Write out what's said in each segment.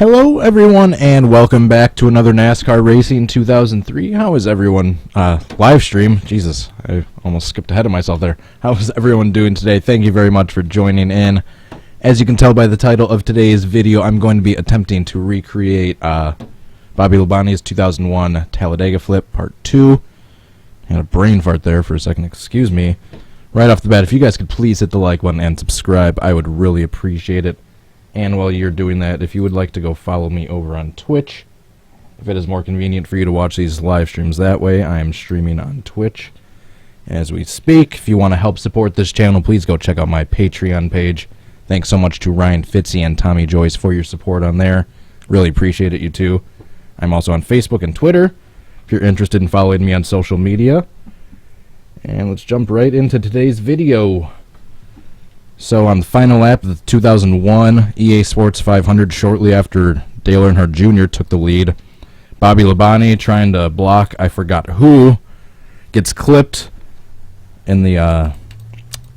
Hello everyone and welcome back to another NASCAR Racing 2003. How is everyone, live stream, Jesus, I almost skipped ahead of myself there. How is everyone doing today? Thank you very much for joining in. As you can tell by the title of today's video, I'm going to be attempting to recreate Bobby Labonte's 2001 Talladega flip part 2. I had a brain fart there for a second, excuse me. Right off the bat, if you guys could please hit the like button and subscribe, I would really appreciate it. And while you're doing that, if you would like to go follow me over on Twitch, if it is more convenient for you to watch these live streams that way, I am streaming on Twitch as we speak. If you want to help support this channel, please go check out my Patreon page. Thanks so much to Ryan Fitzy and Tommy Joyce for your support on there. Really appreciate it, you two. I'm also on Facebook and Twitter, if you're interested in following me on social media. And let's jump right into today's video. So on the final lap of the 2001 EA Sports 500, shortly after Dale Earnhardt Jr. took the lead, Bobby Labonte, trying to block I forgot who, gets clipped in the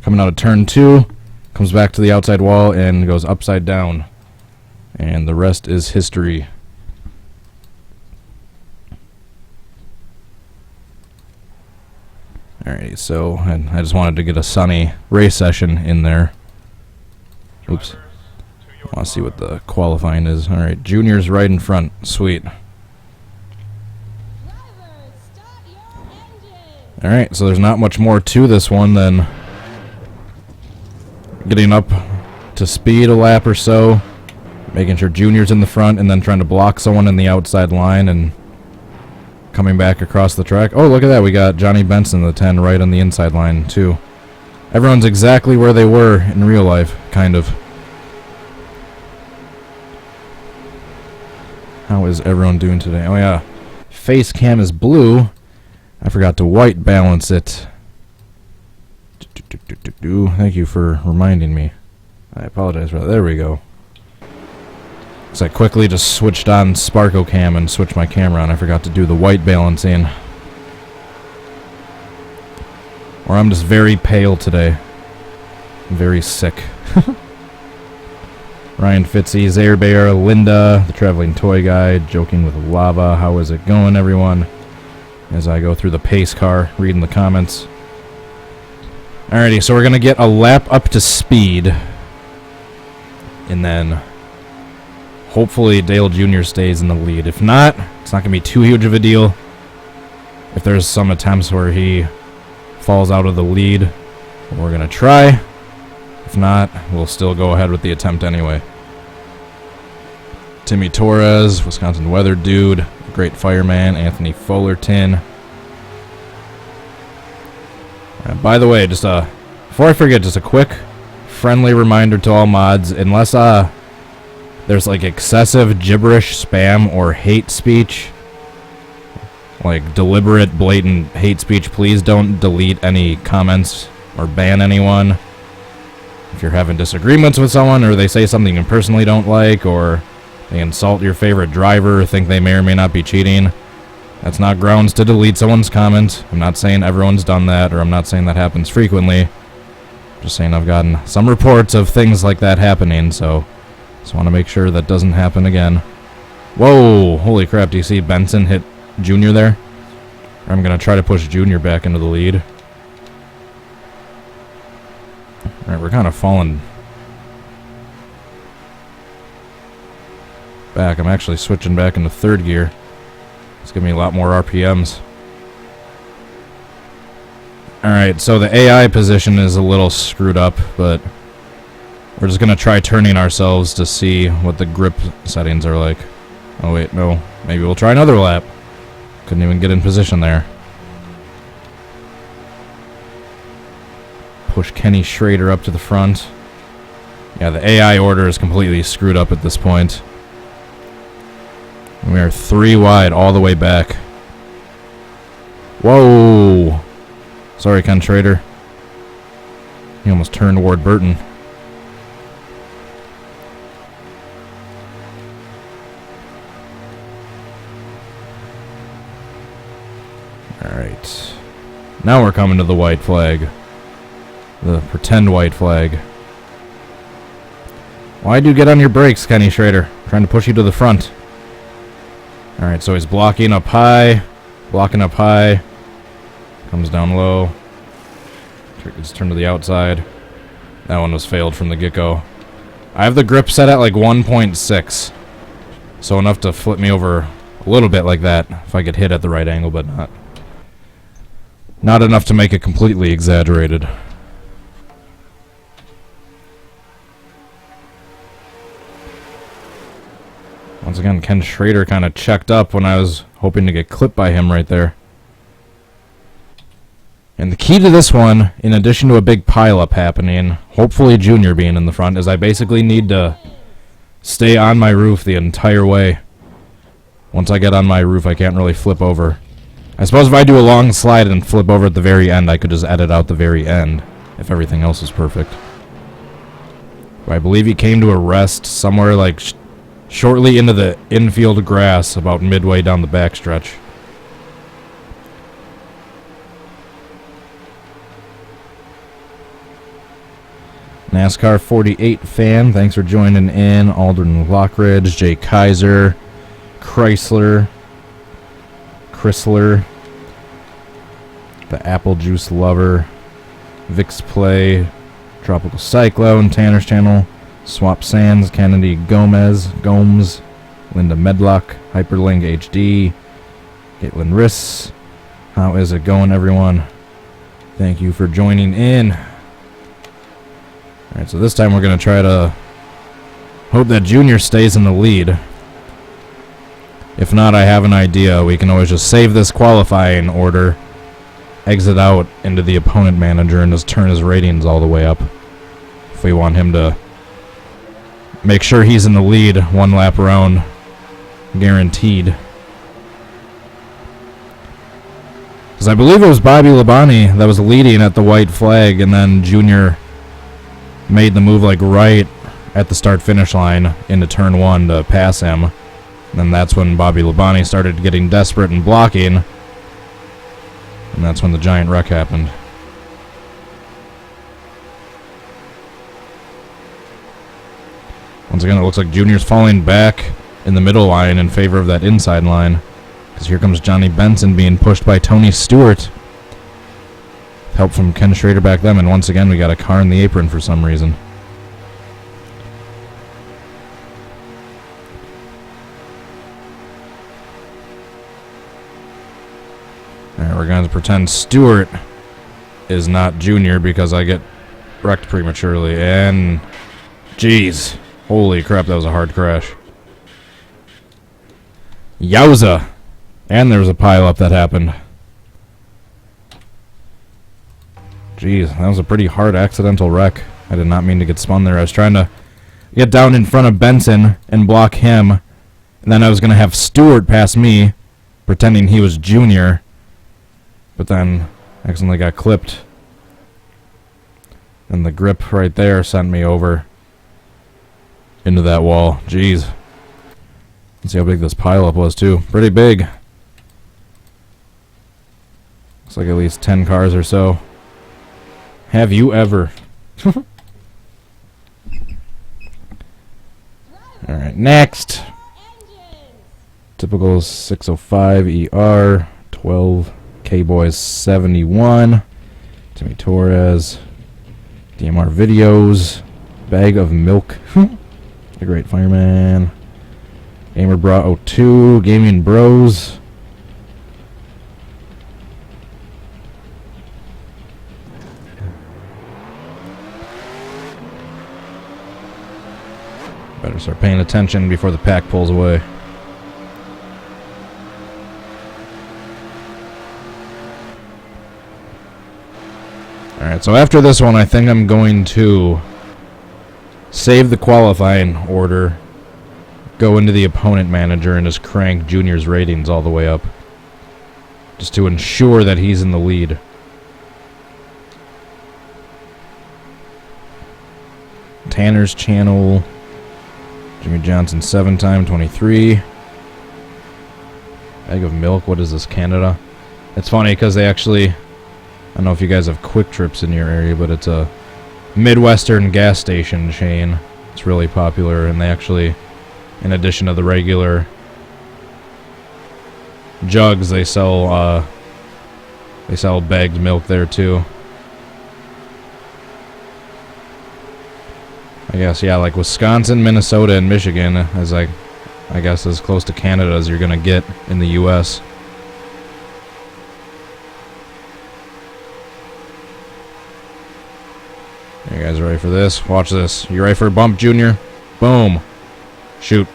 coming out of turn 2, comes back to the outside wall and goes upside down, and the rest is history. Alrighty, so I just wanted to get a sunny race session in there. Oops. I want to see what the qualifying is. Alright, Junior's right in front. Sweet. Alright, so there's not much more to this one than getting up to speed a lap or so, making sure Junior's in the front, and then trying to block someone in the outside line and coming back across the track. Oh, look at that. We got Johnny Benson, the 10, right on the inside line, too. Everyone's exactly where they were in real life, kind of. How is everyone doing today? Oh, yeah. Face cam is blue. I forgot to white balance it. Thank you for reminding me. I apologize for that. There we go. So I quickly just switched on Sparko Cam and switched my camera on. I forgot to do the white balancing. Or I'm just very pale today. I'm very sick. Ryan Fitzy, Zaire Bear, Linda, the traveling toy guy, joking with lava. How is it going, everyone? As I go through the pace car, reading the comments. Alrighty, so we're going to get a lap up to speed. And then hopefully Dale Jr. stays in the lead. If not, it's not going to be too huge of a deal. If there's some attempts where he falls out of the lead, we're going to try. If not, we'll still go ahead with the attempt anyway. Timmy Torres, Wisconsin weather dude, great fireman, Anthony Fullerton. By the way, just before I forget, just a quick friendly reminder to all mods, unless there's like excessive gibberish, spam, or hate speech, like deliberate, blatant hate speech, please don't delete any comments or ban anyone. If you're having disagreements with someone, or they say something you personally don't like, or they insult your favorite driver, or think they may or may not be cheating, that's not grounds to delete someone's comment. I'm not saying everyone's done that, or I'm not saying that happens frequently. Just saying I've gotten some reports of things like that happening, so just want to make sure that doesn't happen again. Whoa! Holy crap, do you see Benson hit Junior there? I'm going to try to push Junior back into the lead. Alright, we're kind of falling back. I'm actually switching back into third gear. It's giving me a lot more RPMs. Alright, so the AI position is a little screwed up, but we're just going to try turning ourselves to see what the grip settings are like. Oh wait, no. Maybe we'll try another lap. Couldn't even get in position there. Push Kenny Schrader up to the front. Yeah, the AI order is completely screwed up at this point. We are 3 wide all the way back. Whoa! Sorry, Ken Schrader. He almost turned toward Burton. Alright. Now we're coming to the white flag. The pretend white flag. Why'd you get on your brakes, Kenny Schrader? Trying to push you to the front. Alright, so he's blocking up high. Blocking up high. Comes down low. Let's turn to the outside. That one was failed from the get-go. I have the grip set at like 1.6. So enough to flip me over a little bit like that. If I get hit at the right angle, but not enough to make it completely exaggerated. Once again, Ken Schrader kind of checked up when I was hoping to get clipped by him right there. And the key to this one, in addition to a big pileup happening, hopefully Junior being in the front, is I basically need to stay on my roof the entire way. Once I get on my roof, I can't really flip over. I suppose if I do a long slide and flip over at the very end, I could just edit out the very end, if everything else is perfect. But I believe he came to a rest somewhere like shortly into the infield grass, about midway down the backstretch. NASCAR 48 fan, thanks for joining in. Aldrin Lockridge, Jay Kaiser, Chrysler, the Apple Juice Lover, Vix Play, Tropical Cyclone, Tanner's Channel, Swap Sands, Kennedy Gomes, Linda Medlock, Hyperlink HD, Caitlin Riss. How is it going, everyone? Thank you for joining in. Alright, so this time we're going to try to hope that Junior stays in the lead. If not, I have an idea. We can always just save this qualifying order, exit out into the opponent manager, and just turn his ratings all the way up. If we want him to make sure he's in the lead one lap around, guaranteed. Because I believe it was Bobby Labonte that was leading at the white flag, and then Junior made the move like right at the start-finish line into turn 1 to pass him. And then that's when Bobby Labonte started getting desperate and blocking. And that's when the giant wreck happened. Once again, it looks like Junior's falling back in the middle line in favor of that inside line. Because here comes Johnny Benson being pushed by Tony Stewart. Help from Ken Schrader back then, and once again we got a car in the apron for some reason. Alright, we're going to pretend Stewart is not Junior because I get wrecked prematurely, and jeez, holy crap, that was a hard crash. Yowza! And there was a pileup that happened. Jeez, that was a pretty hard accidental wreck. I did not mean to get spun there. I was trying to get down in front of Benson and block him, and then I was going to have Stewart pass me, pretending he was Junior, but then accidentally got clipped. And the grip right there sent me over into that wall. Jeez. Let's see how big this pileup was, too. Pretty big. Looks like at least 10 cars or so. Have you ever? Alright, next. Typical 605 ER 12 K-Boys 71. Timmy Torres. DMR Videos. Bag of Milk. The Great Fireman. Gamer Bra 02. Gaming Bros. Better start paying attention before the pack pulls away. Alright, so after this one, I think I'm going to save the qualifying order, go into the opponent manager, and just crank Junior's ratings all the way up. Just to ensure that he's in the lead. Tanner's Channel. Jimmy Johnson 7-time 23. Bag of Milk. What is this, Canada? It's funny because they actually, I don't know if you guys have Quick Trips in your area, but it's a Midwestern gas station chain. It's really popular, and they actually, in addition to the regular jugs, they sell bagged milk there too. I guess, yeah, like Wisconsin, Minnesota, and Michigan is like, I guess, as close to Canada as you're gonna get in the U.S. You guys ready for this? Watch this. You ready for a bump, Junior? Boom. Shoot.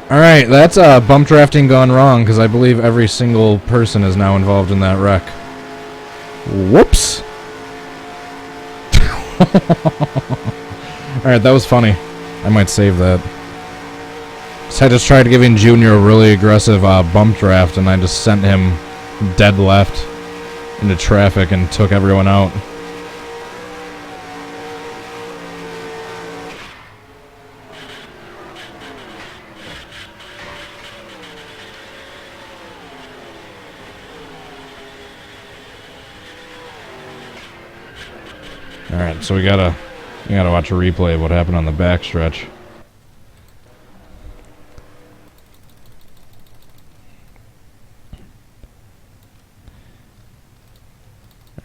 Alright, that's bump drafting gone wrong, because I believe every single person is now involved in that wreck. Whoops. Alright, that was funny. I might save that. So I just tried giving Junior a really aggressive bump draft, and I just sent him dead left into traffic and took everyone out. Alright, so we gotta watch a replay of what happened on the backstretch.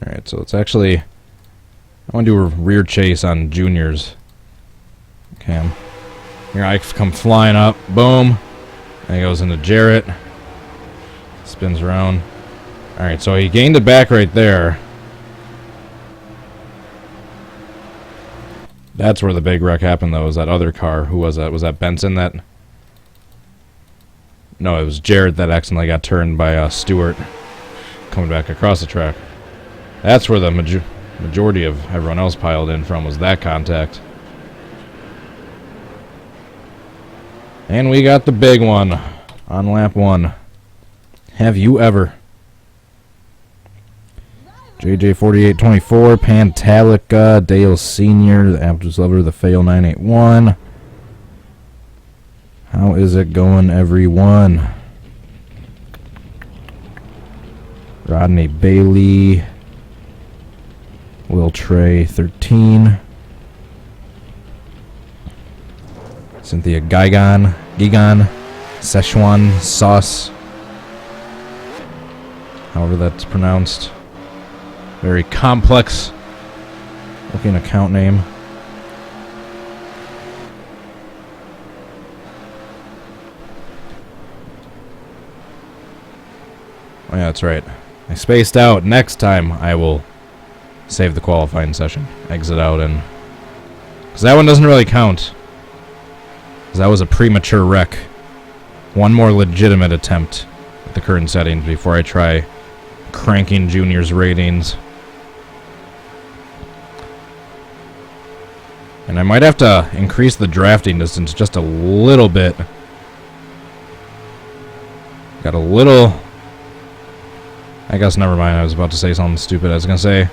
Alright, so it's actually, I want to do a rear chase on Junior's cam. Here I come flying up, boom, and he goes into Jarrett, spins around. Alright, so he gained it back right there. That's where the big wreck happened, though, was that other car. Who was that? Was that Benson that... No, it was Jarrett that accidentally got turned by Stewart coming back across the track. That's where the majority of everyone else piled in from, was that contact. And we got the big one on lap 1. Have you ever? JJ4824, Pantalica, Dale Sr., the Aptus Lover, the Fail 981. How is it going, everyone? Rodney Bailey, Will Trey 13, Cynthia Gigon, Szechuan Sauce, however that's pronounced. Very complex looking account name. Oh yeah, that's right. I spaced out. Next time I will save the qualifying session. Exit out and... because that one doesn't really count. Because that was a premature wreck. One more legitimate attempt at the current settings before I try cranking Junior's ratings. And I might have to increase the drafting distance just a little bit. Got a little... I guess never mind, I was about to say something stupid. I was going to say...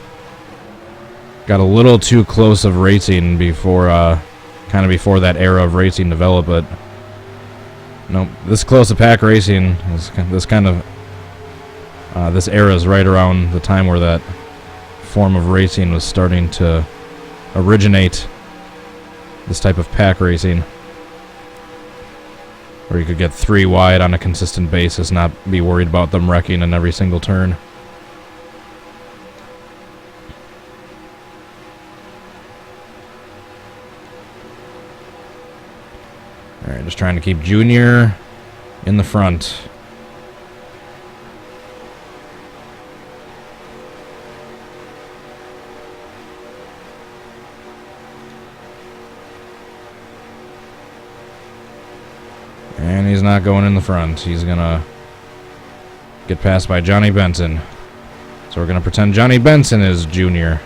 got a little too close of racing before, kind of before that era of racing developed, but... nope, this close to pack racing, this kind of... this era is right around the time where that form of racing was starting to originate. This type of pack racing, where you could get 3 wide on a consistent basis, not be worried about them wrecking in every single turn. Alright, just trying to keep Junior in the front. And he's not going in the front. He's going to get passed by Johnny Benson. So we're going to pretend Johnny Benson is Junior.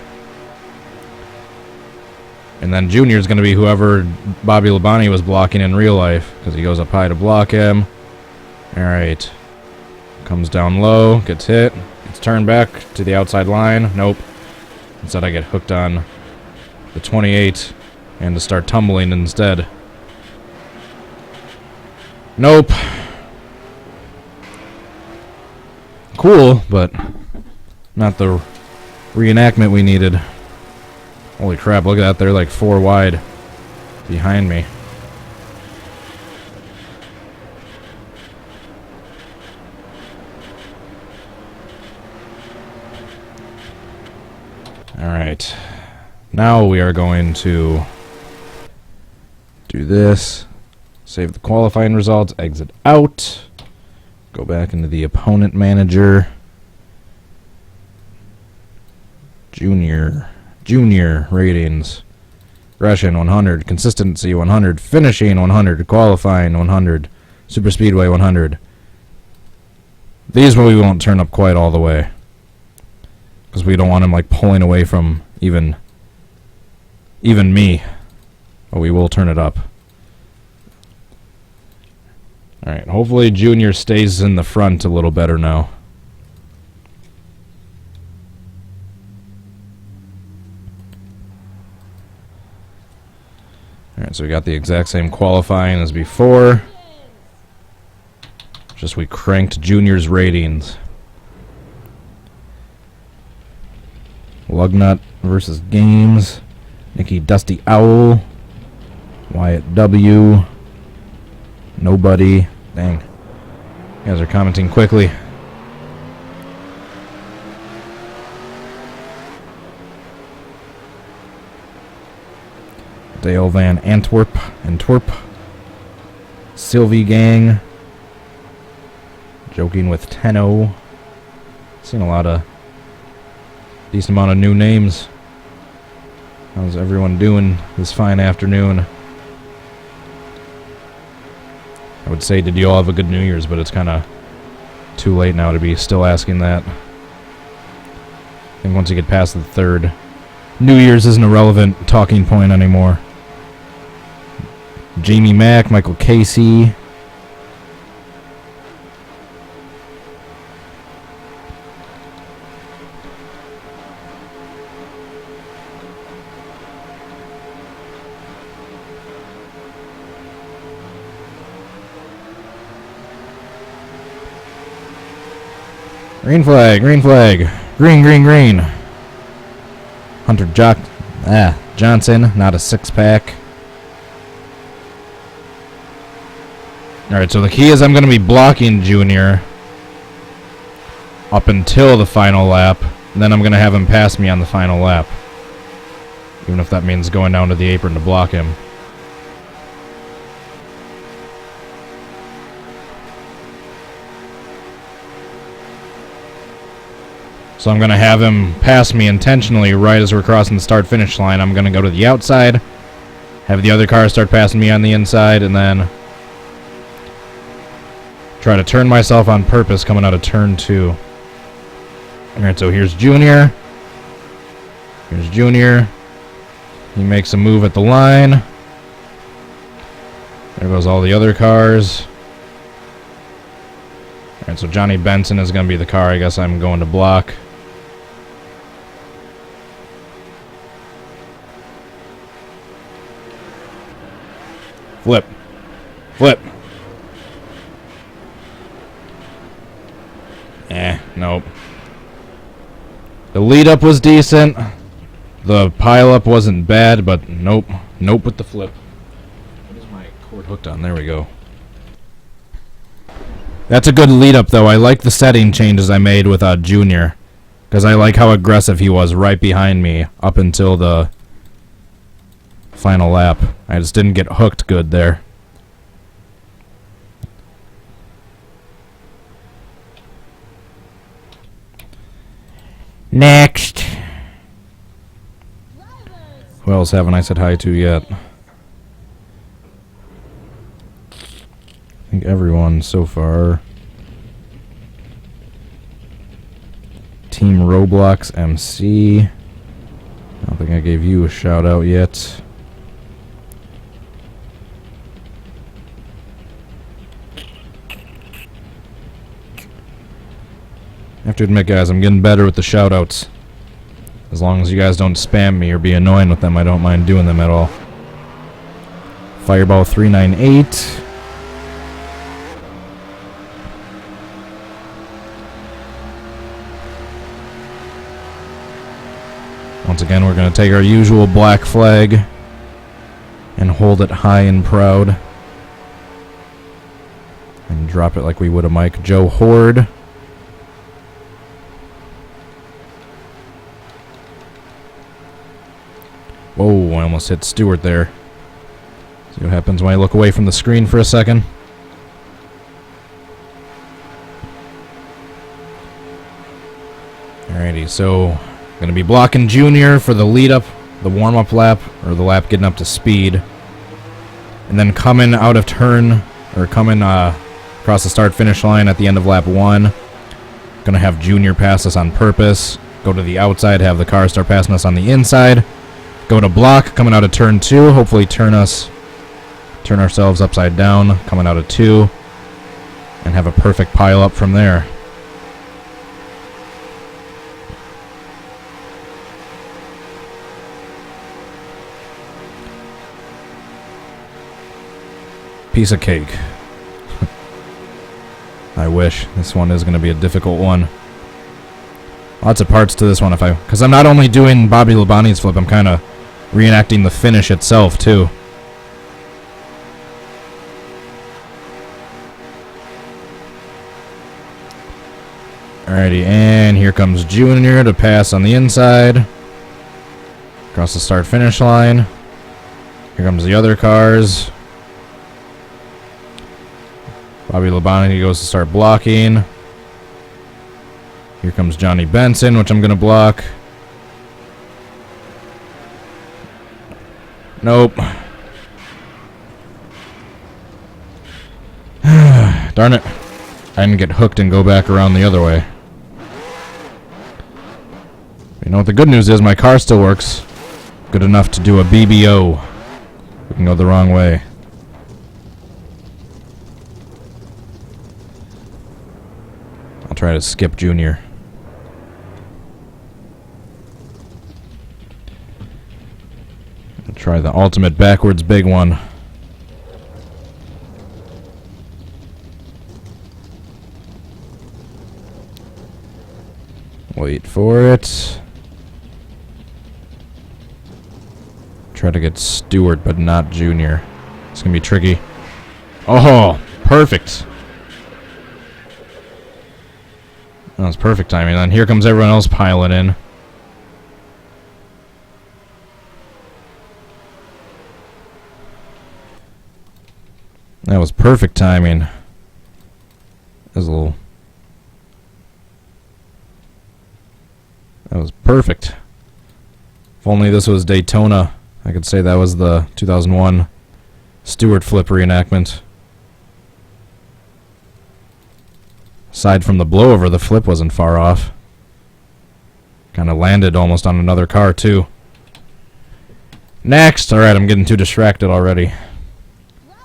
And then Junior's going to be whoever Bobby Labonte was blocking in real life, because he goes up high to block him. Alright. Comes down low, gets hit, gets turned back to the outside line. Nope. Instead I get hooked on the 28 and to start tumbling instead. Nope. Cool, but not the reenactment we needed. Holy crap, look at that. They're like 4 wide behind me. Alright. Now we are going to do this. Save the qualifying results. Exit out. Go back into the opponent manager. Junior ratings. Aggression 100. Consistency 100. Finishing 100. Qualifying 100. Super Speedway 100. These we won't turn up quite all the way, because we don't want him like pulling away from even me. But we will turn it up. Alright, hopefully Junior stays in the front a little better now. Alright, so we got the exact same qualifying as before. Just we cranked Junior's ratings. Lugnut versus Games. Nicky Dusty Owl. Wyatt W. Nobody. Dang. You guys are commenting quickly. Dale Van Antwerp. Sylvie Gang. Joking with Tenno. Seen a lot of decent amount of new names. How's everyone doing this fine afternoon? I would say, did you all have a good New Year's, but it's kind of too late now to be still asking that. I think once you get past the 3rd, New Year's isn't a relevant talking point anymore. Jamie Mack, Michael Casey. Green flag, green flag. Green. Hunter Johnson, not a 6-pack. Alright, so the key is I'm going to be blocking Junior up until the final lap. And then I'm going to have him pass me on the final lap. Even if that means going down to the apron to block him. So I'm going to have him pass me intentionally right as we're crossing the start-finish line. I'm going to go to the outside, have the other car start passing me on the inside, and then try to turn myself on purpose coming out of turn 2. Alright, so here's Junior. Here's Junior. He makes a move at the line. There goes all the other cars. Alright, so Johnny Benson is going to be the car I guess I'm going to block. Flip. Nope. The lead-up was decent. The pile-up wasn't bad, but nope. Nope with the flip. What is my cord hooked on? There we go. That's a good lead-up, though. I like the setting changes I made with Junior, because I like how aggressive he was right behind me up until the final lap. I just didn't get hooked good there. Next. Who else haven't I said hi to yet? I think everyone so far. Team Roblox MC. I don't think I gave you a shout out yet. I have to admit, guys, I'm getting better with the shoutouts. As long as you guys don't spam me or be annoying with them, I don't mind doing them at all. Fireball 398. once again, we're going to take our usual black flag and hold it high and proud. And drop it like we would a mic. Joe Horde. Whoa, I almost hit Stewart there. See what happens when I look away from the screen for a second. Alrighty, so going to be blocking Junior for the lead up, the warm-up lap, or the lap getting up to speed. And then coming out of turn, or coming across the start-finish line at the end of lap 1. Going to have Junior pass us on purpose. Go to the outside, have the car start passing us on the inside. Go to block, coming out of turn 2, hopefully turn ourselves upside down, coming out of 2, and have a perfect pile up from there. Piece of cake. I wish. This one is going to be a difficult one. Lots of parts to this one, because I'm not only doing Bobby Labonte's flip, I'm kind of reenacting the finish itself too. Alrighty, and here comes Junior to pass on the inside. Across the start-finish line. Here comes the other cars. Bobby Labonte goes to start blocking. Here comes Johnny Benson, which I'm going to block. Nope. Darn it. I didn't get hooked and go back around the other way. You know what the good news is? My car still works. Good enough to do a BBO. We can go the wrong way. I'll try to skip Junior. Try the ultimate backwards big one. Wait for it. Try to get Stewart, but not Junior. It's gonna be tricky. Oh, perfect. That was perfect timing. And then here comes everyone else piling in. That was perfect timing. That was a little... That was perfect. If only this was Daytona, I could say that was the 2001 Stewart flip reenactment. Aside from the blowover, the flip wasn't far off. Kind of landed almost on another car, too. Next! Alright, I'm getting too distracted already.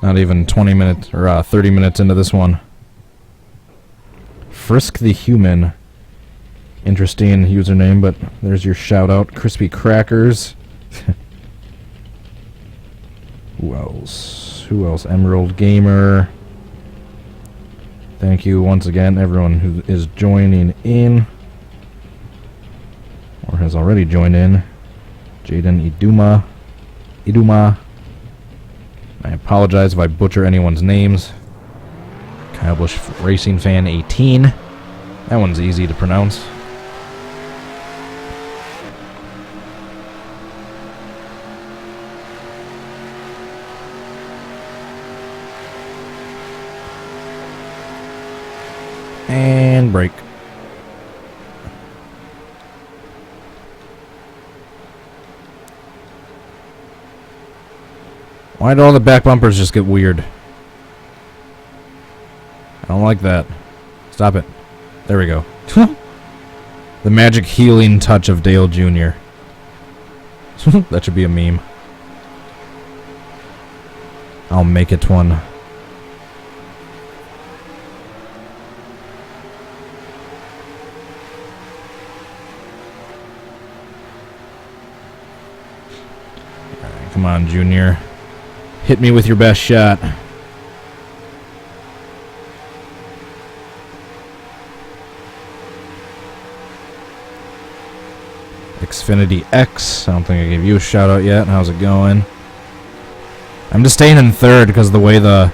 Not even 20 minutes, or 30 minutes into this one. Frisk the Human. Interesting username, but there's your shout out. Crispy Crackers. Who else? Who else? Emerald Gamer. Thank you once again, everyone who is joining in. Or has already joined in. Jaden Iduma. I apologize if I butcher anyone's names. Kyle Busch Racing Fan 18. That one's easy to pronounce. And brake. Why did all the back bumpers just get weird? I don't like that. Stop it. There we go. The magic healing touch of Dale Jr. That should be a meme. I'll make it one. Alright, come on, Junior. Hit me with your best shot. Xfinity X. I don't think I gave you a shout out yet. How's it going? I'm just staying in third because the way the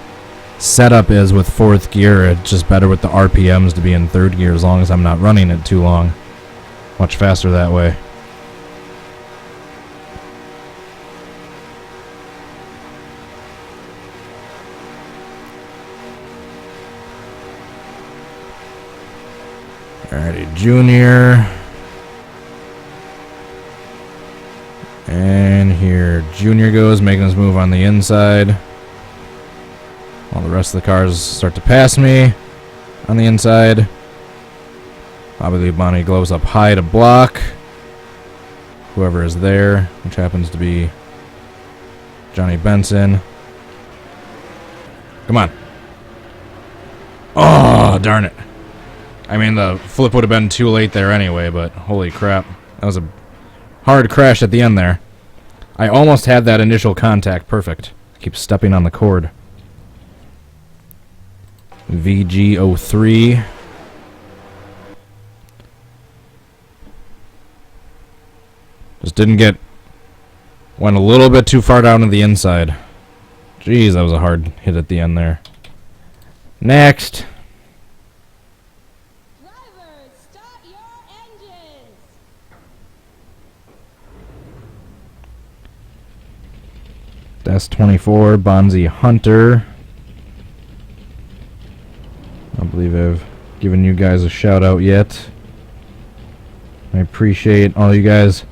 setup is with fourth gear, it's just better with the RPMs to be in third gear as long as I'm not running it too long. Much faster that way. Alrighty, Junior. And here Junior goes, making his move on the inside. While the rest of the cars start to pass me on the inside. Bobby Labonte glows up high to block whoever is there, which happens to be Johnny Benson. Come on. Oh, darn it. I mean, the flip would have been too late there anyway, but holy crap. That was a hard crash at the end there. I almost had that initial contact perfect. Keep stepping on the cord. VG03. Just went a little bit too far down to the inside. Jeez, that was a hard hit at the end there. Next. Drivers, start your engines. S24, Bonzi Hunter. I don't believe I've given you guys a shout out yet. I appreciate all you guys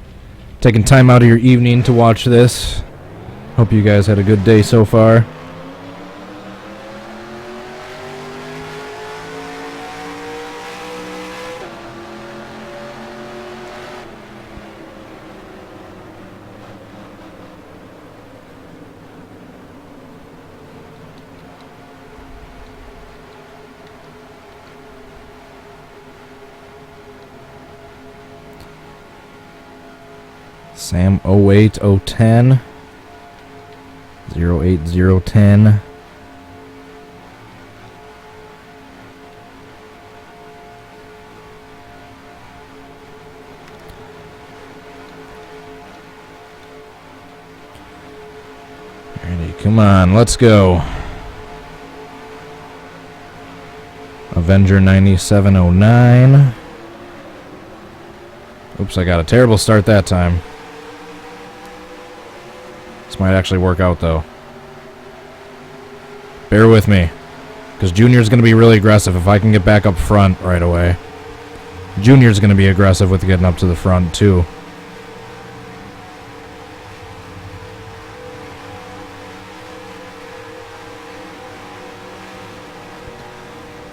taking time out of your evening to watch this. Hope you guys had a good day so far. Sam 08010 08010. Alrighty, come on, let's go. Avenger 9709. Oops, I got a terrible start that time. This might actually work out, though. Bear with me, because Junior's going to be really aggressive if I can get back up front right away. Junior's going to be aggressive with getting up to the front, too.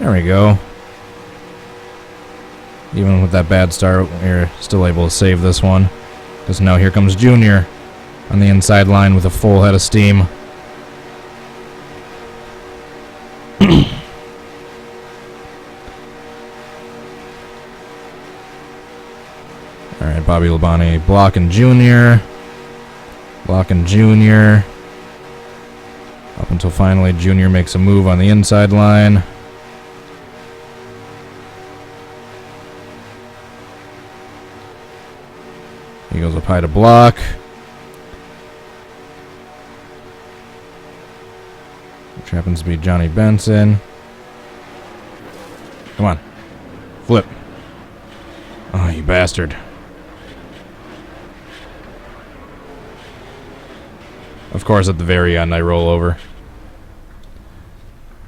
There we go. Even with that bad start, we're still able to save this one. Because now here comes Junior on the inside line with a full head of steam. Alright, Bobby Labonte blocking Junior. Blocking Junior. Up until finally Junior makes a move on the inside line. He goes up high to block. Which happens to be Johnny Benson. Come on. Flip. Oh, you bastard. Of course, at the very end, I roll over.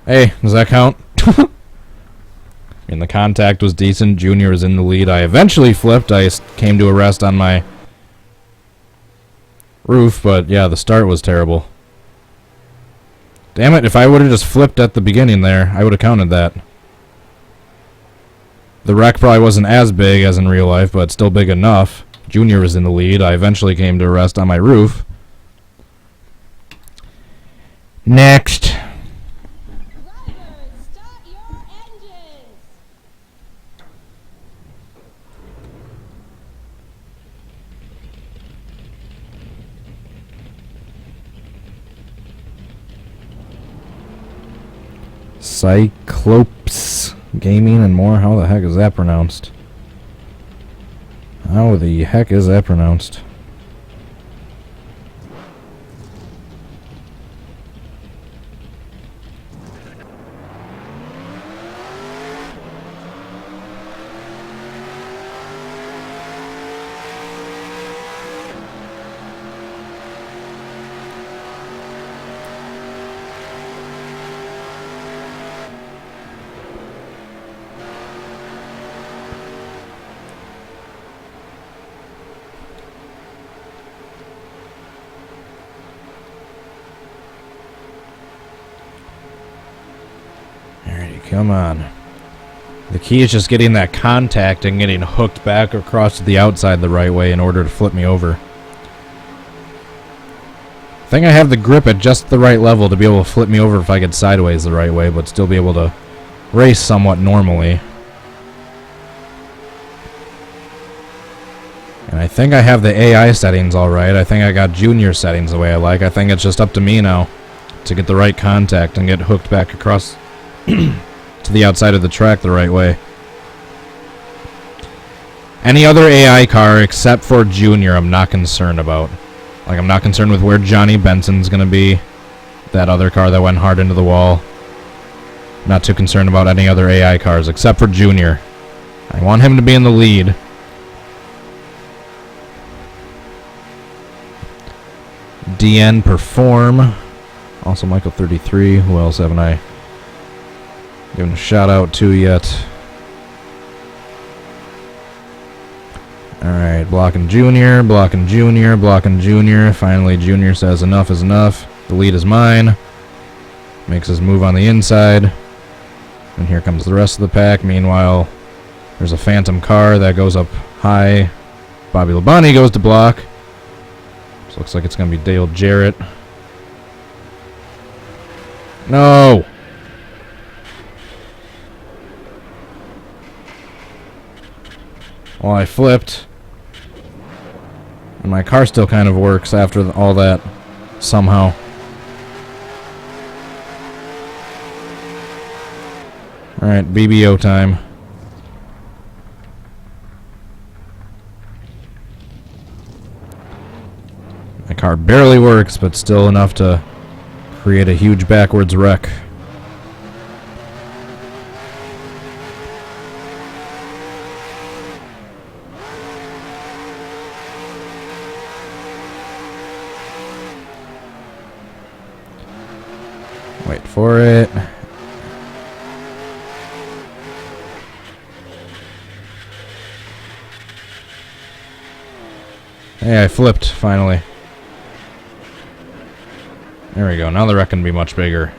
Hey, does that count? I mean, the contact was decent. Junior was in the lead. I eventually flipped. I came to a rest on my roof, but yeah, the start was terrible. Damn it, if I would have just flipped at the beginning there, I would have counted that. The wreck probably wasn't as big as in real life, but still big enough. Junior was in the lead. I eventually came to a rest on my roof. Next. Drivers, start your engines. Cyclops Gaming and more. How the heck is that pronounced? How the heck is that pronounced? Come on. The key is just getting that contact and getting hooked back across to the outside the right way in order to flip me over. I think I have the grip at just the right level to be able to flip me over if I get sideways the right way, but still be able to race somewhat normally. And I think I have the AI settings alright. I think I got junior settings the way I like. I think it's just up to me now to get the right contact and get hooked back across to the outside of the track the right way. Any other AI car except for Junior I'm not concerned about. Like, I'm not concerned with where Johnny Benson's gonna be. That other car that went hard into the wall. Not too concerned about any other AI cars except for Junior. I want him to be in the lead. DN Perform. Also Michael 33. Who else haven't I given a shout out to yet? Alright, blocking Junior, blocking Junior, blocking Junior. Finally, Junior says enough is enough. The lead is mine. Makes his move on the inside. And here comes the rest of the pack. Meanwhile, there's a phantom car that goes up high. Bobby Labonte goes to block. So looks like it's going to be Dale Jarrett. No! Well, I flipped. And my car still kind of works after all that, somehow. Alright, BBO time. My car barely works, but still enough to create a huge backwards wreck. Wait for it. Hey, I flipped, finally. There we go. Now the wreck can be much bigger.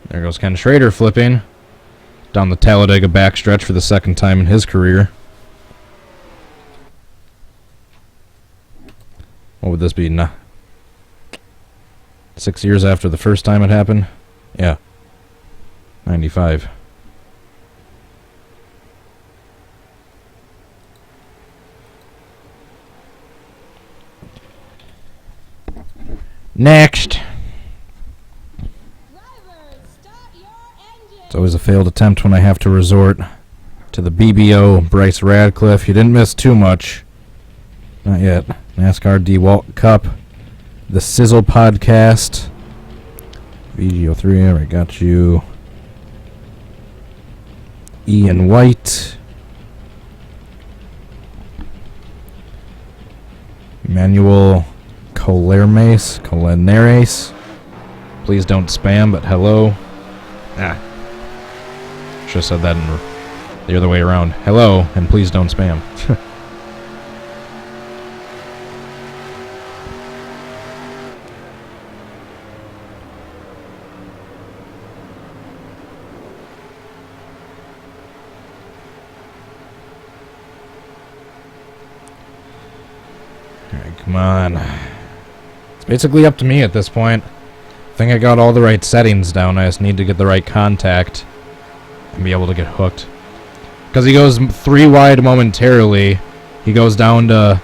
There goes Ken Schrader flipping down the Talladega backstretch for the second time in his career. What would this be? 6 years after the first time it happened? Yeah. 95. Next. It's always a failed attempt when I have to resort to the BBO Bryce Radcliffe. You didn't miss too much. Not yet. NASCAR DeWalt Cup. The Sizzle Podcast. VideoMic, I got you. Ian White. Manuel Colinares. Please don't spam, but hello. Should have said that in the other way around. Hello, and please don't spam. Alright, come on. It's basically up to me at this point. I think I got all the right settings down. I just need to get the right contact and be able to get hooked. Because he goes 3 wide momentarily. He goes down to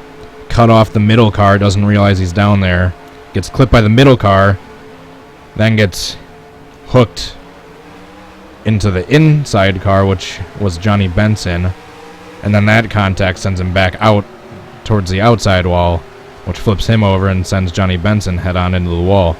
cut off the middle car, doesn't realize he's down there. Gets clipped by the middle car, then gets hooked into the inside car, which was Johnny Benson. And then that contact sends him back out towards the outside wall, which flips him over and sends Johnny Benson head on into the wall.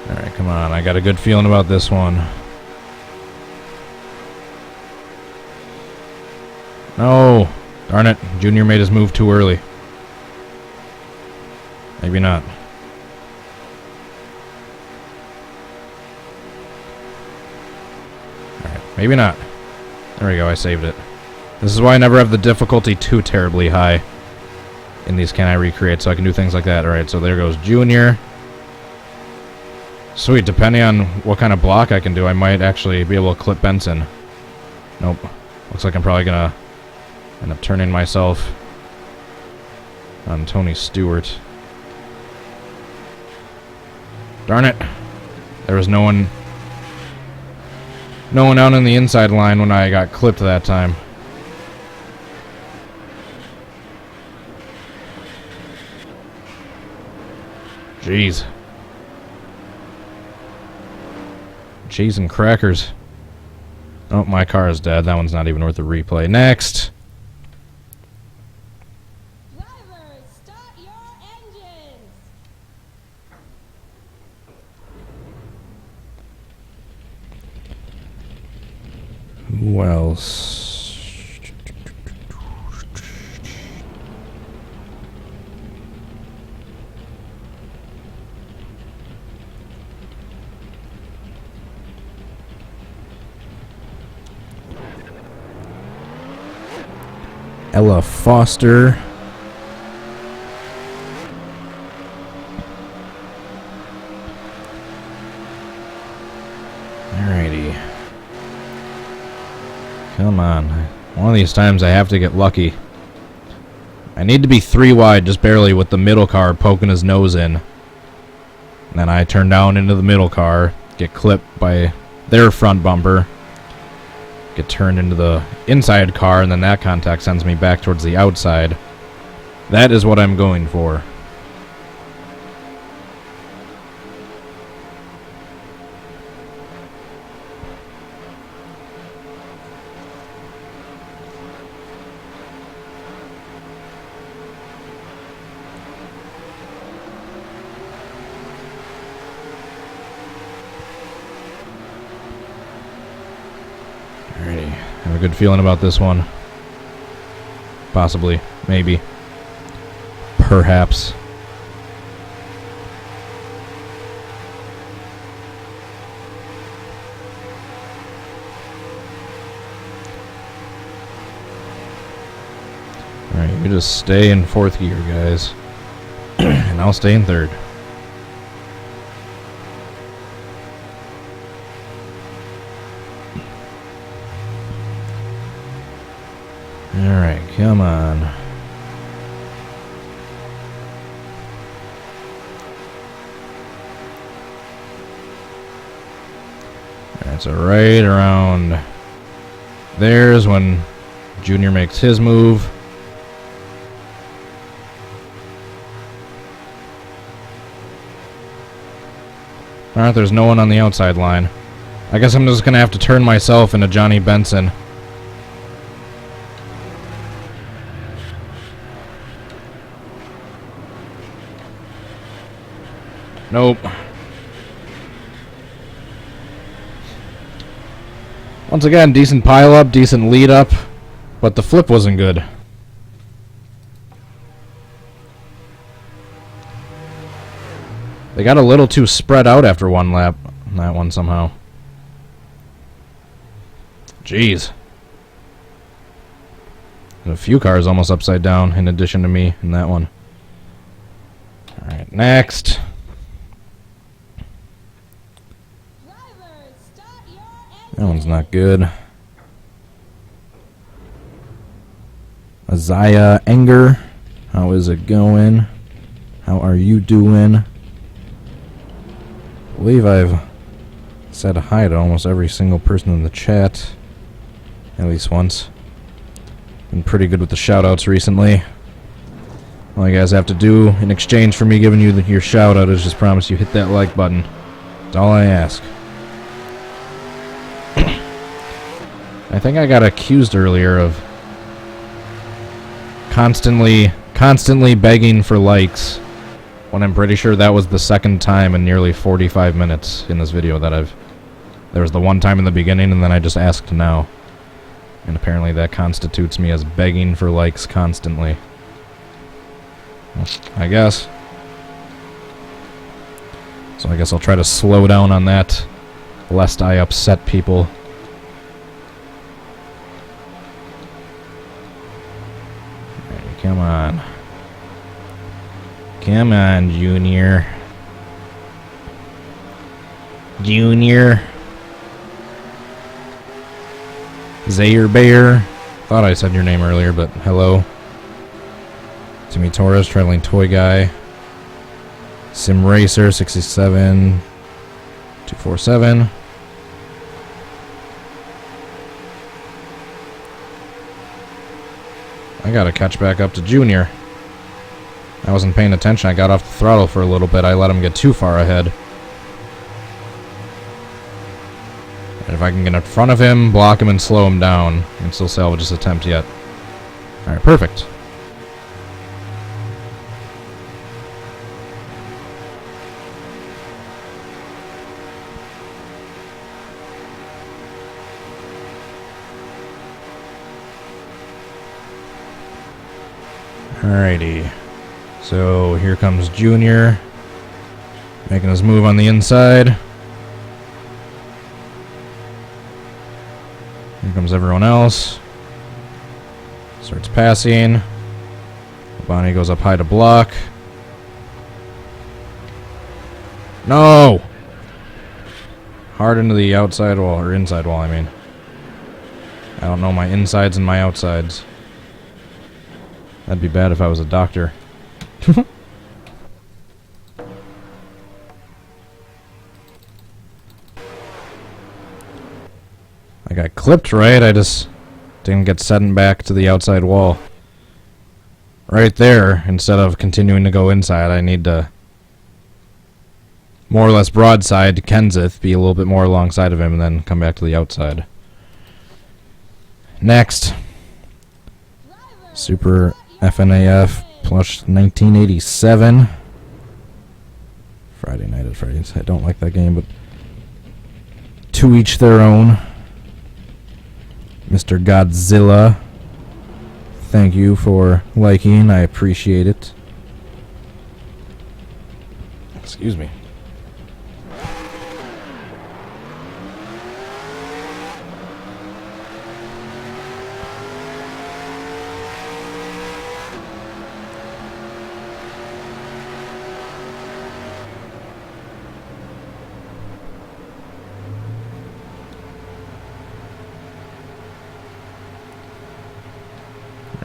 Alright, come on. I got a good feeling about this one. No! Darn it. Junior made his move too early. Maybe not. Alright, maybe not. There we go, I saved it. This is why I never have the difficulty too terribly high in these Can I Recreate, so I can do things like that. Alright, so there goes Junior. Sweet, depending on what kind of block I can do, I might actually be able to clip Benson. Nope. Looks like I'm probably gonna end up turning myself on Tony Stewart. Darn it. There was no one out on the inside line when I got clipped that time. Jeez. Cheese and crackers. Oh, my car is dead. That one's not even worth a replay. Next. Drivers, start your engines. Who else? Ella Foster. Alrighty. Come on. One of these times I have to get lucky. I need to be 3 wide just barely with the middle car poking his nose in. And then I turn down into the middle car, get clipped by their front bumper, get turned into the inside car, and then that contact sends me back towards the outside. That is what I'm going for. Alrighty, I have a good feeling about this one. Possibly, maybe, perhaps. Alright, you just stay in 4th gear, guys. And I'll stay in 3rd. Alright, come on. Alright, so right around there's when Junior makes his move. Alright, there's no one on the outside line. I guess I'm just gonna have to turn myself into Johnny Benson. Nope. Once again, decent pile up, decent lead up, but the flip wasn't good. They got a little too spread out after one lap on that one somehow. Jeez. And a few cars almost upside down in addition to me in that one. Alright, next. That one's not good. Isaiah Enger. How is it going? How are you doing? I believe I've said hi to almost every single person in the chat. At least once. Been pretty good with the shoutouts recently. All you guys have to do in exchange for me giving you your shoutout is just promise you hit that like button. That's all I ask. I think I got accused earlier of constantly begging for likes, when I'm pretty sure that was the second time in nearly 45 minutes in this video that there was the one time in the beginning and then I just asked now. And apparently that constitutes me as begging for likes constantly. Well, I guess. So I guess I'll try to slow down on that, lest I upset people. Alright, come on. Come on, Junior. Junior. Zaire Bear. Thought I said your name earlier, but hello. Timmy Torres, Traveling Toy Guy. Sim Racer 67 247. I gotta catch back up to Junior. I wasn't paying attention. I got off the throttle for a little bit. I let him get too far ahead. And if I can get in front of him, block him, and slow him down, and still salvage this attempt yet. Alright, perfect. Alrighty. So here comes Junior, making his move on the inside. Here comes everyone else. Starts passing. Labonte goes up high to block. No! Hard into the outside wall, or inside wall, I mean. I don't know my insides and my outsides. That'd be bad if I was a doctor. I got clipped right, I just didn't get sent back to the outside wall. Right there, instead of continuing to go inside, I need to more or less broadside to Kenseth, be a little bit more alongside of him, and then come back to the outside. Next. Super FNAF plus 1987. Friday Night at Freddy's. I don't like that game, but to each their own. Mr. Godzilla, thank you for liking. I appreciate it. Excuse me.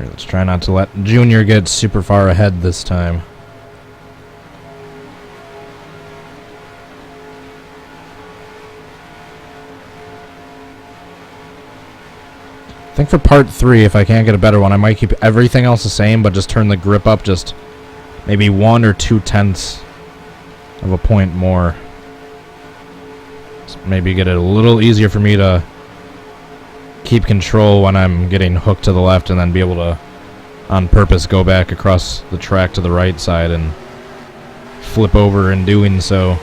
Let's try not to let Junior get super far ahead this time. I think for part 3, if I can't get a better one, I might keep everything else the same, but just turn the grip up just maybe 1 or 2/10 of a point more. Just maybe get it a little easier for me to keep control when I'm getting hooked to the left, and then be able to on purpose go back across the track to the right side and flip over in doing so.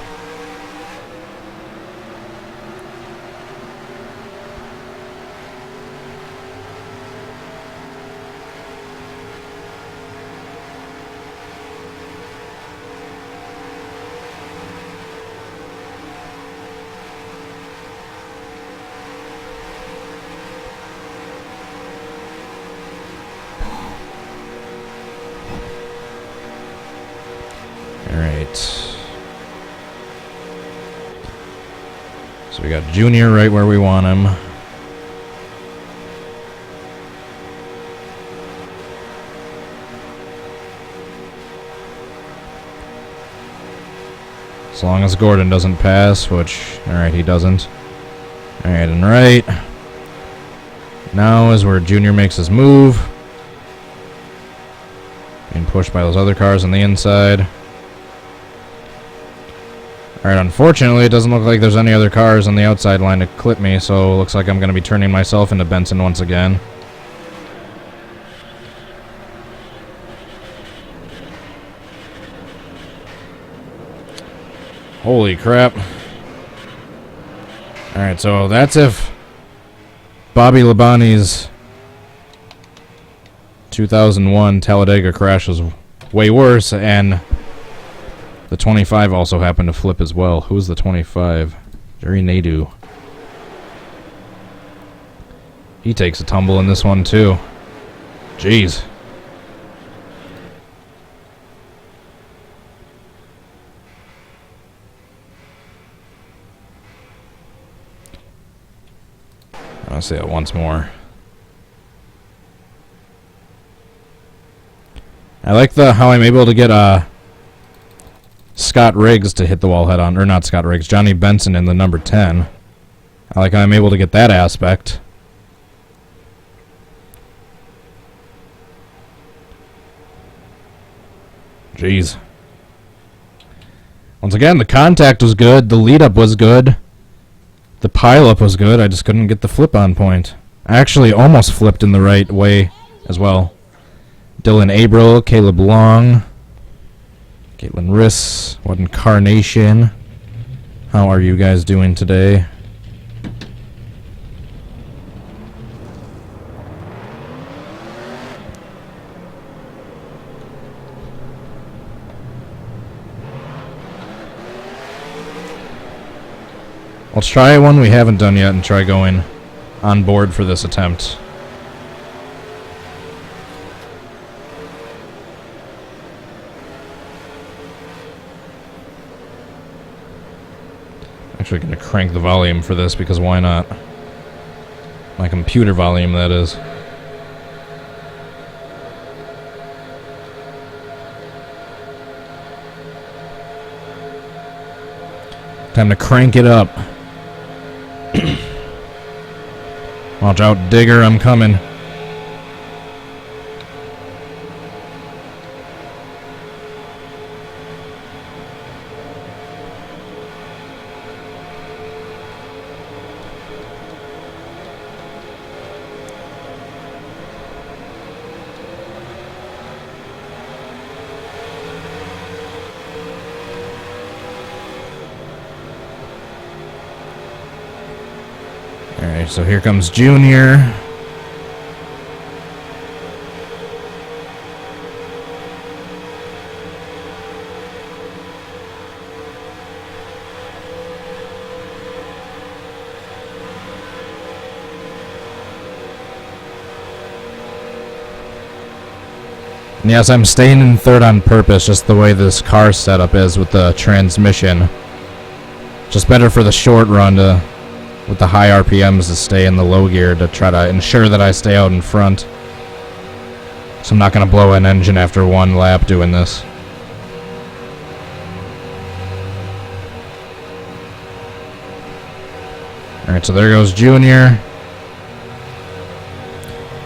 So we got Junior right where we want him. As long as Gordon doesn't pass, which, alright, he doesn't. Alright, and right. Now is where Junior makes his move. Being pushed by those other cars on the inside. Alright, unfortunately, it doesn't look like there's any other cars on the outside line to clip me, so it looks like I'm going to be turning myself into Benson once again. Holy crap. Alright, so that's if Bobby Labonte's 2001 Talladega crash was way worse, and the 25 also happened to flip as well. Who's the 25? Jerry Nadeau. He takes a tumble in this one, too. Jeez. I'll say it once more. I like how I'm able to get Scott Riggs to hit the wall head on, or not Scott Riggs, Johnny Benson in the number 10. I like how I'm able to get that aspect. Jeez. Once again, the contact was good, the lead up was good, the pile up was good, I just couldn't get the flip on point. I actually almost flipped in the right way as well. Dylan Abril, Caleb Long, Caitlin Riss, what incarnation. How are you guys doing today? Let's try one we haven't done yet and try going on board for this attempt. Actually going to crank the volume for this because why not? My computer volume, that is. Time to crank it up. Watch out, Digger, I'm coming. Alright, so here comes Junior. And yes, I'm staying in third on purpose, just the way this car setup is with the transmission. Just better for the short run to, with the high RPMs, to stay in the low gear to try to ensure that I stay out in front. So I'm not going to blow an engine after one lap doing this. Alright, so there goes Junior.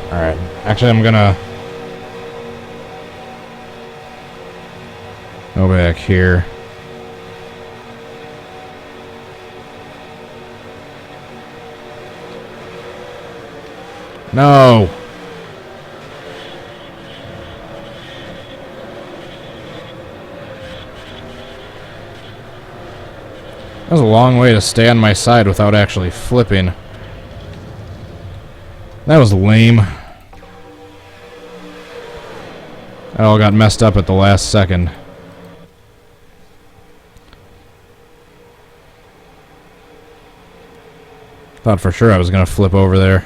Alright, actually I'm going to go back here. No! That was a long way to stay on my side without actually flipping. That was lame. That all got messed up at the last second. Thought for sure I was going to flip over there.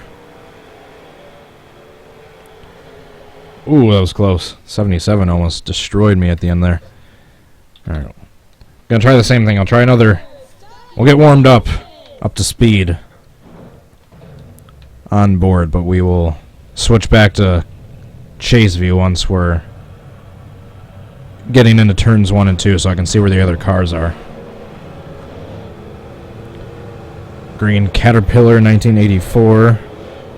Ooh, that was close. 77 almost destroyed me at the end there. Alright. Gonna try the same thing. I'll try another. We'll get warmed up to speed on board, but we will switch back to chase view once we're getting into turns 1 and 2 so I can see where the other cars are. Green Caterpillar 1984.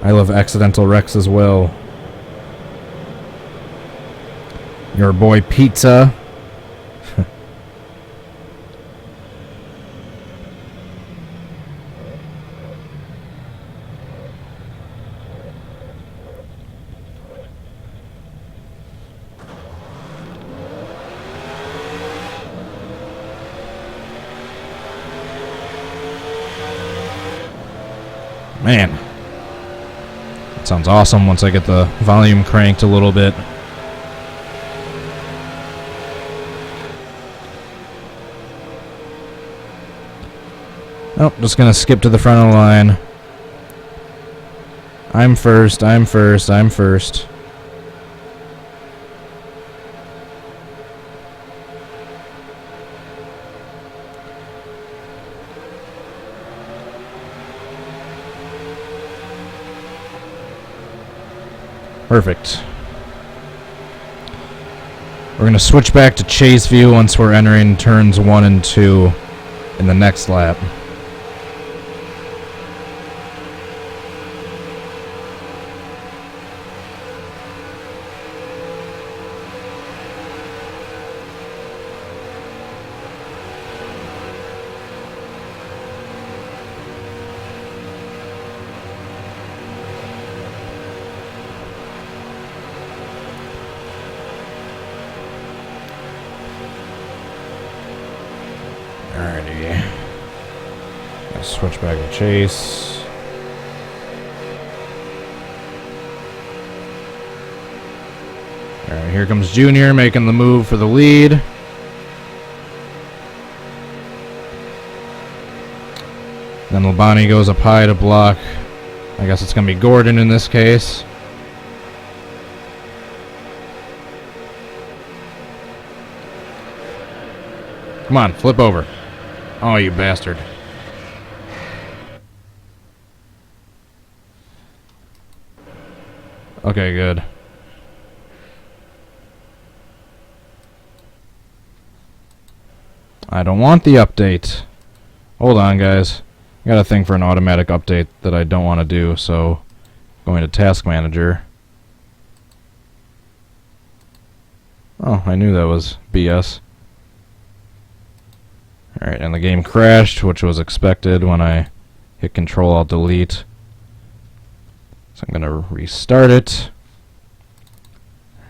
I love accidental wrecks as well. Your boy Pizza. Man, that sounds awesome once I get the volume cranked a little bit. Oh, just gonna skip to the front of the line. I'm first, I'm first, I'm first. Perfect. We're going to switch back to chase view once we're entering turns 1 and 2 in the next lap. Alrighty. Let's switch back to chase. Alright, here comes Junior making the move for the lead. Then Labonte goes up high to block. I guess it's going to be Gordon in this case. Come on, flip over. Oh, you bastard. Okay, good. I don't want the update. Hold on, guys. I got a thing for an automatic update that I don't want to do, so going to Task Manager. Oh, I knew that was BS. Alright, and the game crashed, which was expected when I hit Control-Alt-Delete. So I'm going to restart it.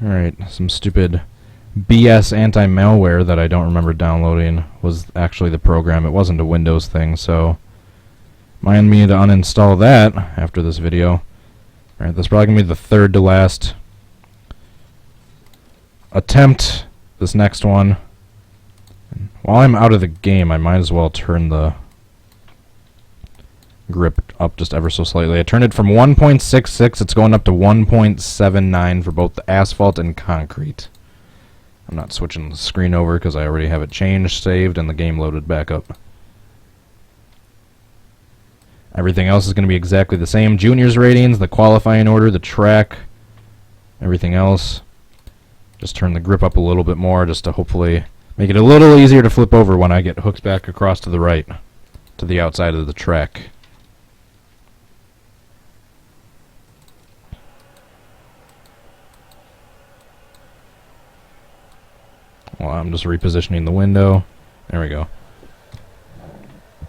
Alright, some stupid BS anti-malware that I don't remember downloading was actually the program. It wasn't a Windows thing, so mind me to uninstall that after this video. Alright, this is probably going to be the third to last attempt, this next one. While I'm out of the game, I might as well turn the grip up just ever so slightly. I turned it from 1.66, it's going up to 1.79 for both the asphalt and concrete. I'm not switching the screen over because I already have it changed, saved, and the game loaded back up. Everything else is going to be exactly the same. Junior's ratings, the qualifying order, the track, everything else. Just turn the grip up a little bit more just to hopefully make it a little easier to flip over when I get hooked back across to the right, to the outside of the track. Well, I'm just repositioning the window. There we go.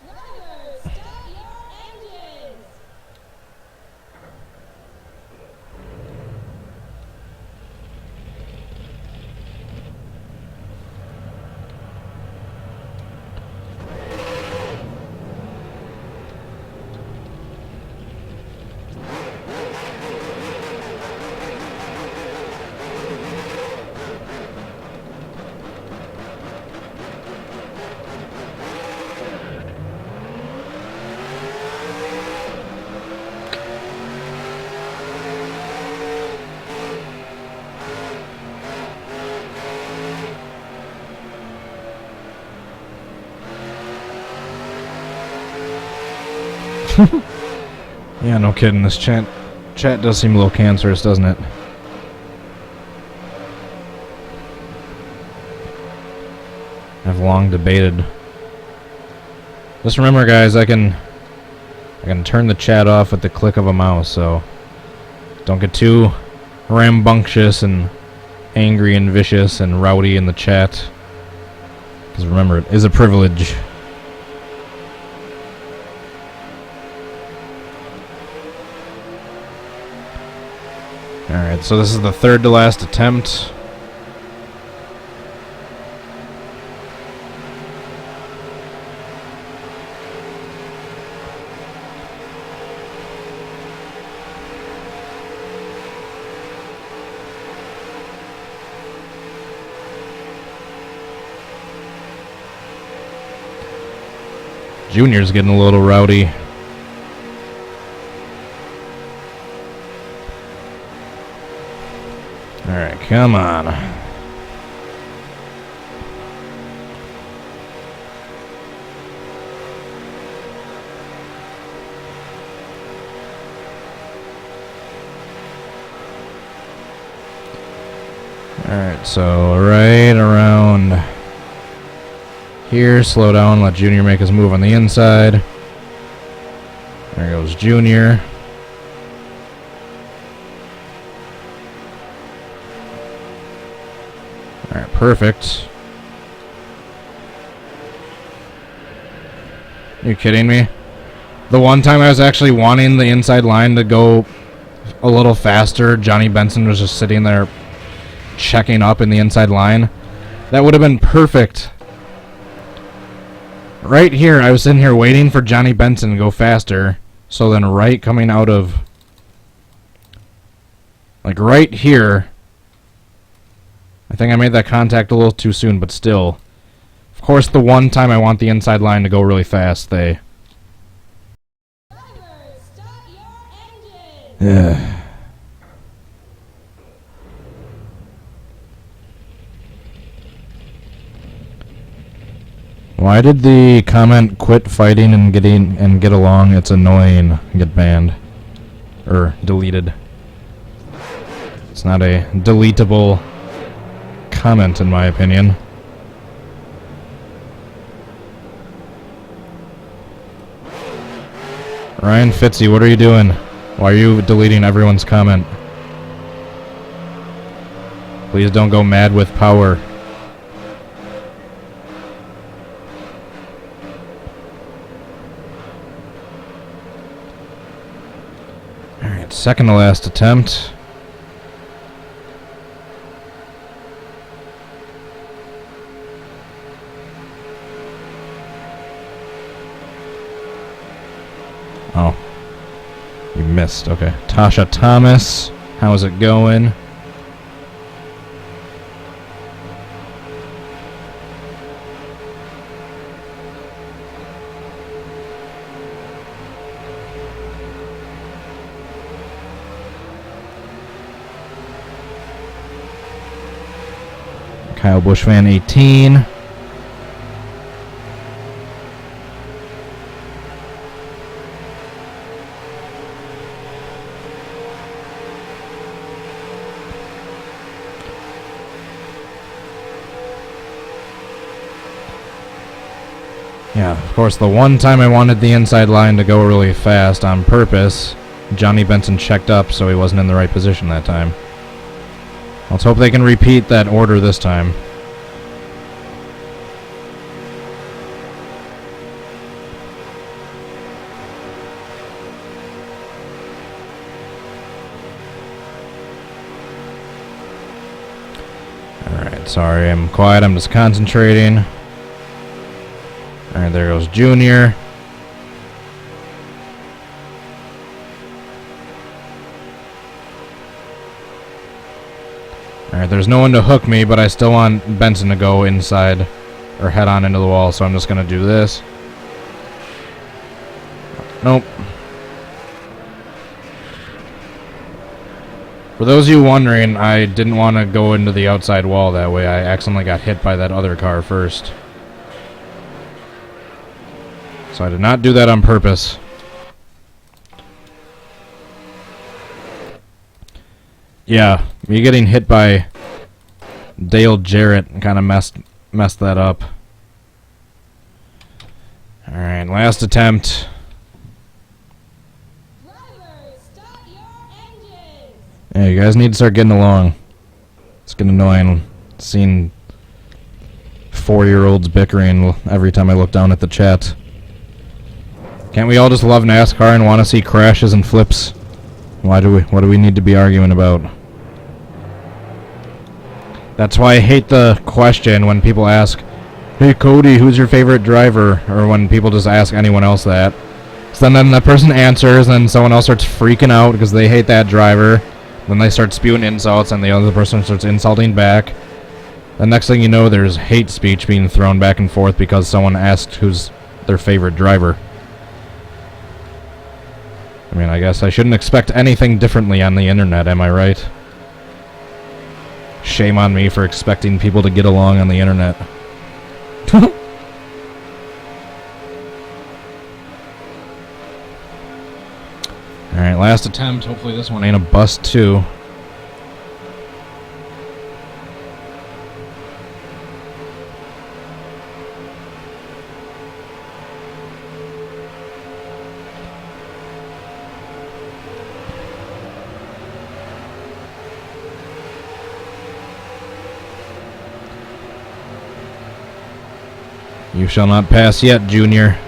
Drivers, start your engines. Yeah, no kidding. This chat does seem a little cancerous, doesn't it? I've long debated. Just remember, guys, I can can turn the chat off with the click of a mouse, so don't get too rambunctious and angry and vicious and rowdy in the chat. Because remember, it is a privilege. Alright, so this is the third to last attempt. Junior's getting a little rowdy. Alright, come on. Alright, so right around here, slow down, let Junior make his move on the inside. There goes Junior. Alright, perfect. Are you kidding me? The one time I was actually wanting the inside line to go a little faster, Johnny Benson was just sitting there checking up in the inside line. That would have been perfect. Right here, I was sitting here waiting for Johnny Benson to go faster. So then right coming out of... like right here... I think I made that contact a little too soon, but still. Of course, the one time I want the inside line to go really fast, they... Drivers, start your engines. Yeah. Why did the comment quit fighting and get along? It's annoying. Get banned. Or deleted. It's not a deletable comment in my opinion. Ryan Fitzy, what are you doing? Why are you deleting everyone's comment? Please don't go mad with power. Alright, second to last attempt. Oh. You missed. Okay. Tasha Thomas. How's it going? Kyle Bushfan 18. Yeah, of course, the one time I wanted the inside line to go really fast on purpose, Johnny Benson checked up, so he wasn't in the right position that time. Let's hope they can repeat that order this time. Alright, sorry, I'm quiet, I'm just concentrating. Alright, there goes Junior. Alright, there's no one to hook me, but I still want Benson to go inside or head on into the wall, so I'm just going to do this. Nope. For those of you wondering, I didn't want to go into the outside wall that way. I accidentally got hit by that other car first. So I did not do that on purpose. Yeah, me getting hit by Dale Jarrett kind of messed that up. Alright, last attempt. Yeah, you guys need to start getting along. It's getting annoying seeing 4-year-olds bickering every time I look down at the chat. Can't we all just love NASCAR and want to see crashes and flips? What do we need to be arguing about? That's why I hate the question when people ask, "Hey Cody, who's your favorite driver?" Or when people just ask anyone else that. So then that person answers, and someone else starts freaking out because they hate that driver. Then they start spewing insults, and the other person starts insulting back. The next thing you know, there's hate speech being thrown back and forth because someone asked who's their favorite driver. I mean, I guess I shouldn't expect anything differently on the internet, am I right? Shame on me for expecting people to get along on the internet. Alright, last attempt. Hopefully this one ain't a bust, too. You shall not pass yet, Junior.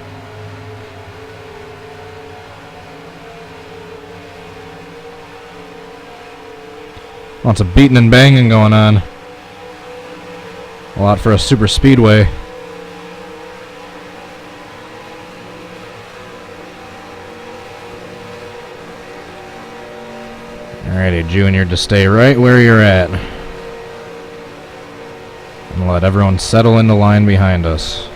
Lots of beating and banging going on. A lot for a super speedway. Alrighty, Junior, just stay right where you're at. And let everyone settle into line behind us.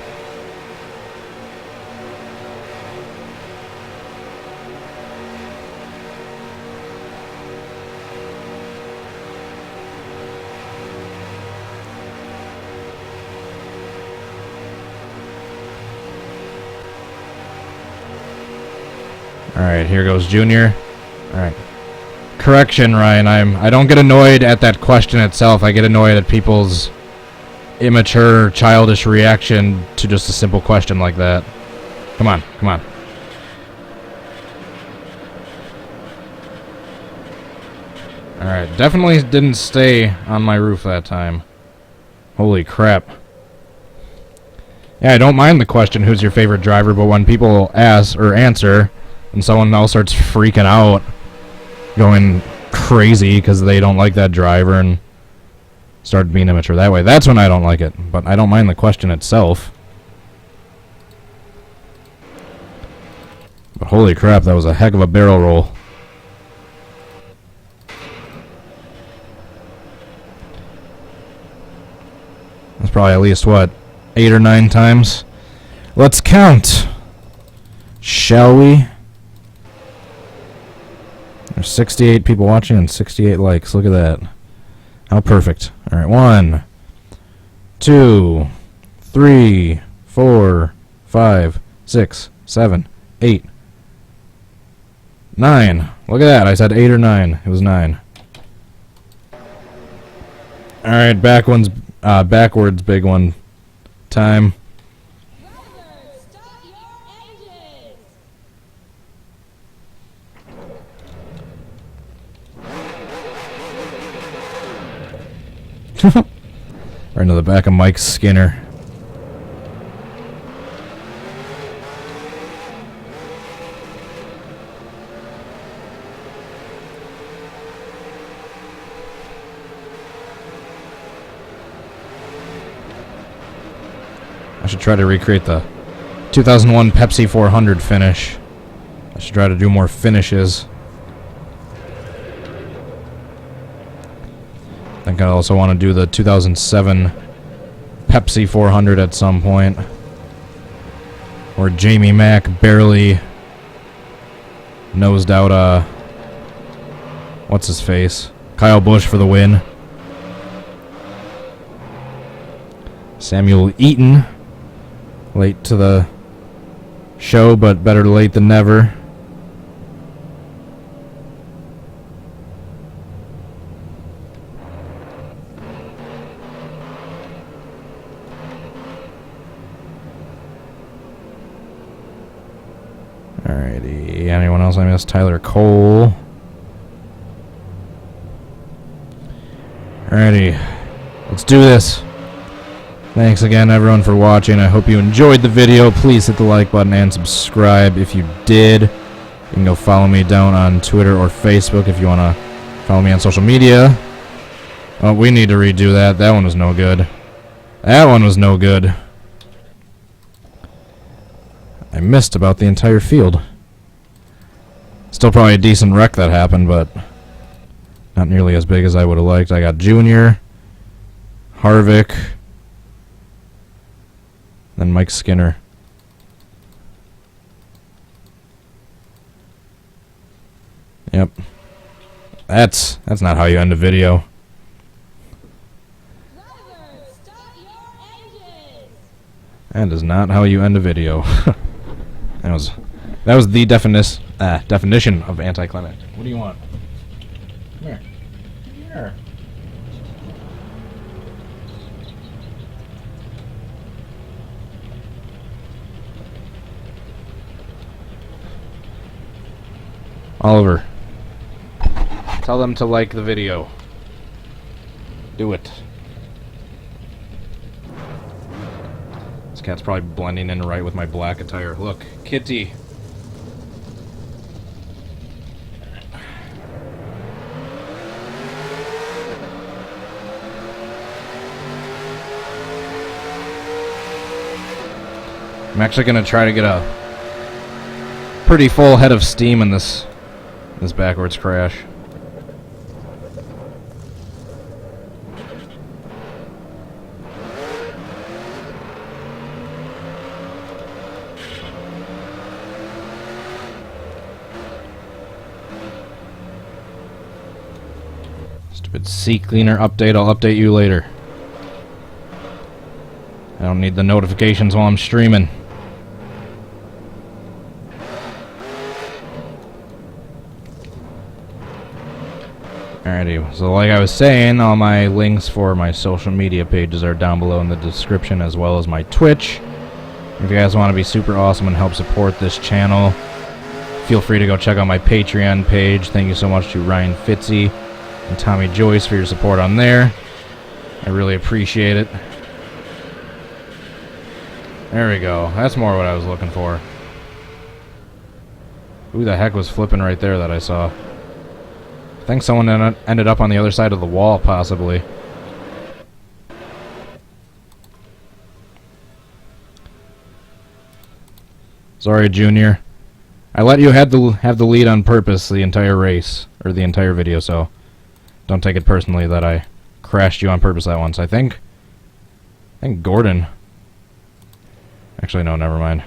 Alright, here goes Junior. Alright. Correction, Ryan. I don't get annoyed at that question itself. I get annoyed at people's immature, childish reaction to just a simple question like that. Come on, come on. Alright, definitely didn't stay on my roof that time. Holy crap. Yeah, I don't mind the question, who's your favorite driver, but when people ask or answer, and someone else starts freaking out, going crazy because they don't like that driver and start being immature that way, that's when I don't like it. But I don't mind the question itself. But holy crap, that was a heck of a barrel roll. That's probably at least, what, 8 or 9 times? Let's count, shall we? There's 68 people watching and 68 likes. Look at that. How perfect. Alright, 1, 2, 3, 4, 5, 6, 7, 8, 9. Look at that. I said 8 or 9. It was 9. Alright, backwards big one. Time. Drivers, start your engines! Right into the back of Mike Skinner. I should try to recreate the 2001 Pepsi 400 finish. I should try to do more finishes. I think I also want to do the 2007 Pepsi 400 at some point, where Jamie Mack barely nosed out, what's his face? Kyle Busch for the win. Samuel Eaton, late to the show, but better late than never. Alrighty, anyone else I missed? Tyler Cole. Alrighty, let's do this. Thanks again, everyone, for watching. I hope you enjoyed the video. Please hit the like button and subscribe if you did. You can go follow me down on Twitter or Facebook if you want to follow me on social media. Oh, we need to redo that. That one was no good. That one was no good. I missed about the entire field. Still probably a decent wreck that happened, but not nearly as big as I would have liked. I got Junior, Harvick, then Mike Skinner. Yep. That's not how you end a video. Drivers, start your engines. That is not how you end a video. that was the definition of anticlimactic. What do you want? Come here. Come here. Oliver, tell them to like the video. Do it. This cat's probably blending in right with my black attire. Look, Kitty. I'm actually going to try to get a pretty full head of steam in this backwards crash. Stupid seat cleaner update. I'll update you later. I don't need the notifications while I'm streaming. Alrighty, so like I was saying, all my links for my social media pages are down below in the description, as well as my Twitch. If you guys want to be super awesome and help support this channel, feel free to go check out my Patreon page. Thank you so much to Ryan Fitzy and Tommy Joyce for your support on there. I really appreciate it. There we go. That's more what I was looking for. Who the heck was flipping right there that I saw? I think someone ended up on the other side of the wall, possibly. Sorry, Junior. I let you have the lead on purpose the entire race, or the entire video, so don't take it personally that I crashed you on purpose that once. I think Gordon. Actually, no, never mind.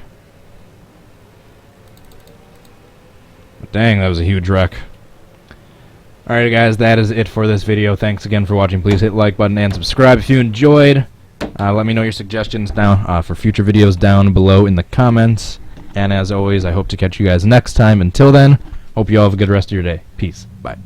But dang, that was a huge wreck. Alright guys, that is it for this video. Thanks again for watching. Please hit the like button and subscribe if you enjoyed. Let me know your suggestions down for future videos down below in the comments. And as always, I hope to catch you guys next time. Until then, hope you all have a good rest of your day. Peace. Bye.